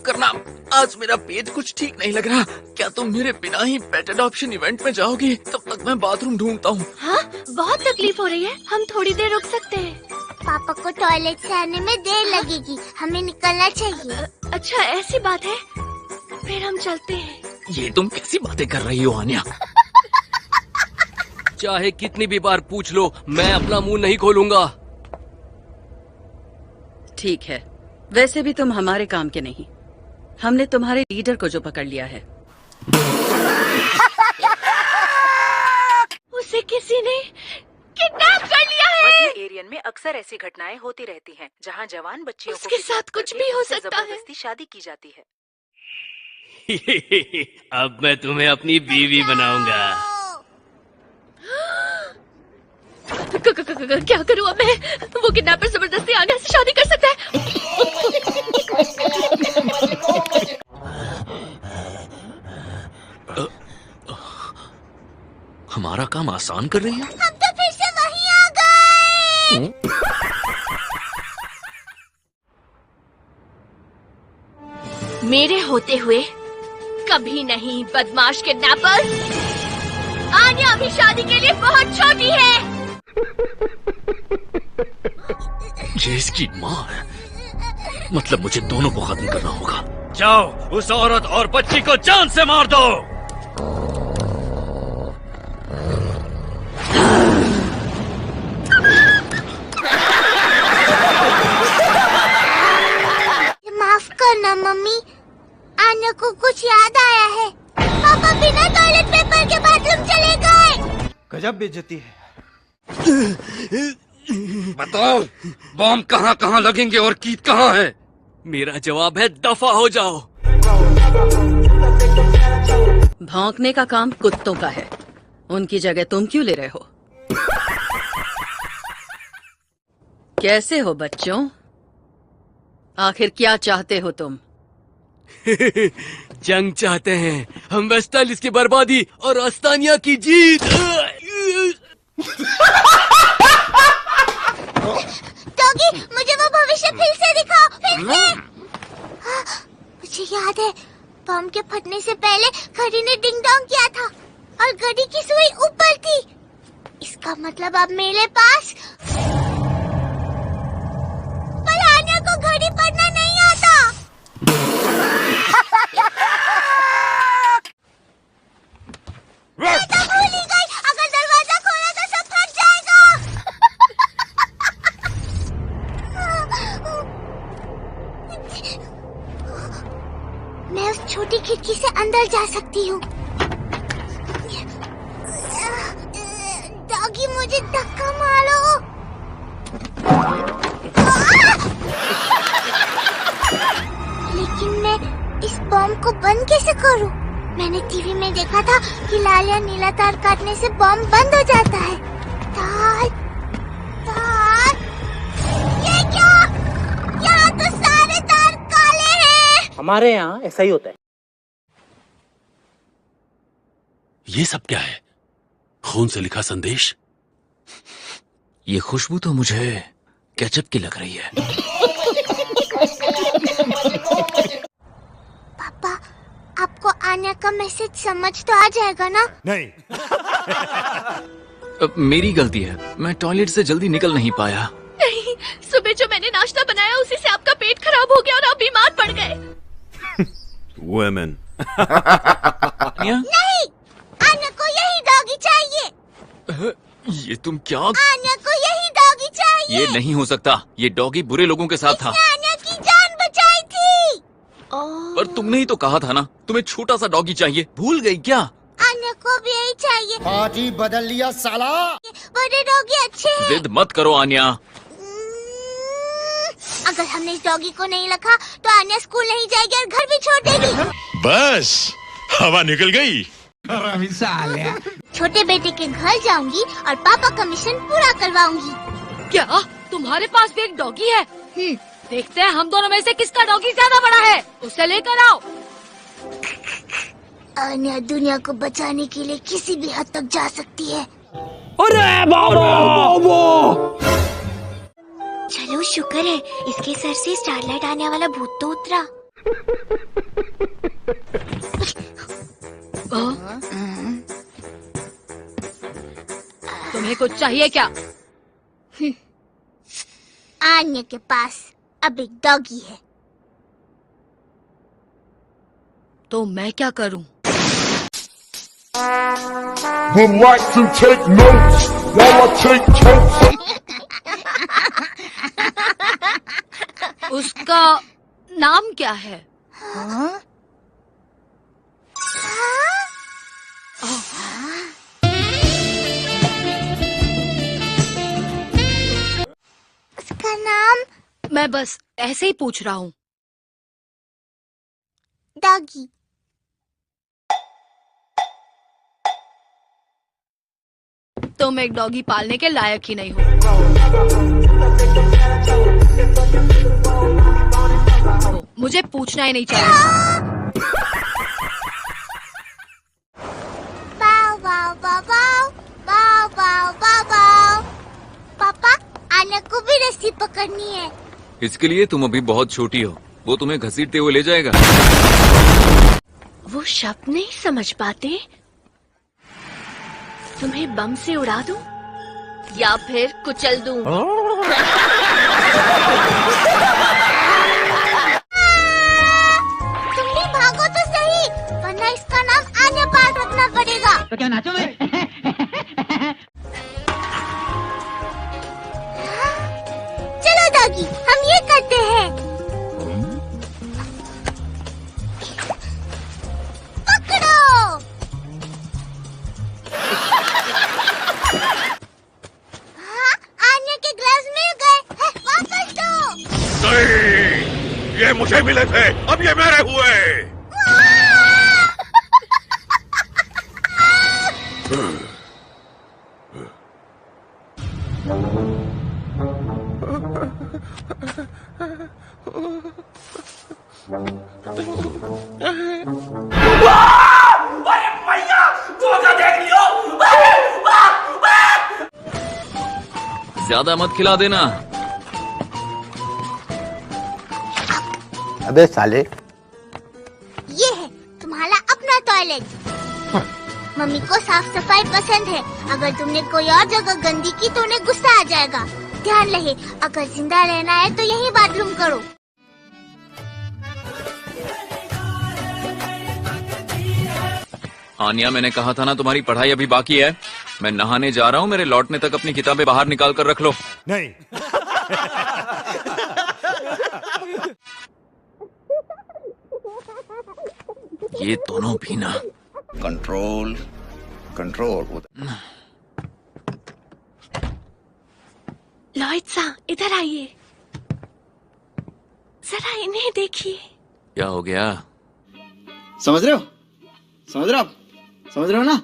करना। आज मेरा पेट कुछ ठीक नहीं लग रहा। क्या तुम मेरे बिना ही पेट अडॉप्शन इवेंट में जाओगी? तब तक मैं बाथरूम ढूंढता हूँ। हाँ, बहुत तकलीफ हो रही है, हम थोड़ी देर रुक सकते हैं। पापा को टॉयलेट से आने में देर लगेगी, हमें निकलना चाहिए। अच्छा ऐसी बात है, फिर हम चलते हैं। ये तुम कैसी बातें कर रही हो आन्या? चाहे कितनी भी बार पूछ लो, मैं अपना मुंह नहीं खोलूंगा। ठीक है, वैसे भी तुम हमारे काम के नहीं। हमने तुम्हारे लीडर को जो पकड़ लिया है। उसे किसी ने किडनैप कर लिया है। मध्य एरियन में अक्सर ऐसी घटनाएं होती रहती हैं, जहां जवान बच्चियों को उसके साथ कुछ भी हो सकता है। जबरदस्ती शादी की जाती है। अब मैं तुम्हें अपनी बीवी बनाऊंगा। क्या करूँ अब मैं? वो किडनैपर जबरदस्ती आने से शादी कर सकता है। हमारा काम आसान कर रही है। हम तो फिर से वहीं आ गए। मेरे होते हुए कभी नहीं, बदमाश किडनैपर। आन्या अभी शादी के लिए बहुत छोटी है। ये इसकी माँ है। मतलब मुझे दोनों को खत्म करना होगा। जाओ, उस औरत और बच्ची को जान से मार दो। माफ करना मम्मी, आन्या को कुछ याद आया है। पापा बिना टॉयलेट पेपर के बाथरूम चले गए। गजब बेइज्जती है। बताओ, बॉम्ब कहाँ कहाँ लगेंगे और कीट कहाँ है? मेरा जवाब है दफा हो जाओ। भौंकने का काम कुत्तों का है, उनकी जगह तुम क्यों ले रहे हो? कैसे हो बच्चों? आखिर क्या चाहते हो तुम? जंग चाहते हैं हम, वेस्टालिस की बर्बादी और अस्तानिया की जीत। डॉगी, मुझे वो भविष्य फिर से दिखाओ, फिर से। मुझे याद है, बम के फटने से पहले घड़ी ने डिंग डोंग किया था और घड़ी की सुई ऊपर थी। इसका मतलब अब मेरे पास। पर आन्या को घड़ी पढ़ना नहीं आता। मैं तो भूल ही गई, अगर दरवाजा खोला तो सब फट जाएगा। मैं उस छोटी खिड़की से अंदर जा सकती हूँ। डॉगी, मुझे धक्का मारो। लेकिन मैं इस बॉम्ब को बंद कैसे करूँ? मैंने टीवी में देखा था कि लाल या नीला तार काटने से बॉम्ब बंद हो जाता है। तार, तार, ये क्या? यहाँ तो सारे तार काले हैं। हमारे यहाँ ऐसा ही होता है। ये सब क्या है? खून से लिखा संदेश? ये खुशबू तो मुझे केचप की लग रही है। पापा, आपको आन्या का मैसेज समझ तो आ जाएगा ना? नहीं। मेरी गलती है, मैं टॉयलेट से जल्दी निकल नहीं पाया। नहीं, सुबह जो मैंने नाश्ता बनाया उसी से आपका पेट खराब हो गया और आप बीमार पड़ गए। वुमेन। नहीं, आन्या को यही डॉगी चाहिए। ये तुम क्या? आन्या को यही डॉगी चाहिए। ये नहीं हो सकता, ये डॉगी बुरे लोगों के साथ था। इसने आन्या की जान बचाई थी। पर तुमने ही तो कहा था ना, तुम्हें छोटा सा डॉगी चाहिए। भूल गई क्या? आन्या को भी यही चाहिए। आज ही बदल लिया साला। बड़े डॉगी अच्छे हैं। जिद मत करो आन्या। अगर हमने इस डॉगी को नहीं रखा तो आन्या स्कूल नहीं जाएगी और घर भी छोड़ देगी। बस हवा निकल गई। छोटे बेटे के घर जाऊंगी और पापा का मिशन पूरा करवाऊंगी। क्या तुम्हारे पास भी एक डॉगी है? देखते हैं हम दोनों में से किसका डॉगी ज्यादा बड़ा है। उसे लेकर आओ। आन्या दुनिया को बचाने के लिए किसी भी हद तक जा सकती है। अरे बाबा! चलो शुक्र है, इसके सर से स्टारलाइट आने वाला भूत तो उतरा। तुम्हें कुछ चाहिए क्या? आन्या के पास अब एक डॉगी है। तो मैं क्या करूं? Would like to take notes while I take totes. उसका नाम क्या है? उसका नाम मैं बस ऐसे ही पूछ रहा हूँ। डॉगी। तुम एक डॉगी पालने के लायक ही नहीं हो। मुझे पूछना ही नहीं चाहिए। बाव बाव बाव बाव बाव बाव बाव बाव। पापा, आन्या को भी रस्सी पकड़नी है। इसके लिए तुम अभी बहुत छोटी हो, वो तुम्हें घसीटते हुए ले जाएगा। वो शब्द नहीं समझ पाते। तुम्हें बम से उड़ा दूं या फिर कुचल दूं? तुम भी भागो तो सही, वरना इसका नाम आन्या पाल रखना पड़ेगा। तो क्या नाचो मैं? चलो डॉगी, हम ये करते हैं। पकड़ो। हाँ, आन्या के ग्लव्स मिल गए। वापस दो। नहीं, ये मुझे मिले थे, अब ये मेरे हुए। ज्यादा मत खिला देना। अबे साले। ये है तुम्हारा अपना टॉयलेट। मम्मी को साफ सफाई पसंद है। अगर तुमने कोई और जगह गंदी की तो उन्हें गुस्सा आ जाएगा। ध्यान रहे, अगर जिंदा रहना है तो यही बाथरूम करो। आन्या, मैंने कहा था ना तुम्हारी पढ़ाई अभी बाकी है। मैं नहाने जा रहा हूँ, मेरे लौटने तक अपनी किताबें बाहर निकाल कर रख लो। नहीं। ये दोनों भी ना। Control control. लॉयड सा, इधर आइए। जरा इन्हें देखिए। क्या हो गया? समझ रहे हो? समझ रहे हो आप? समझ रहे हो ना?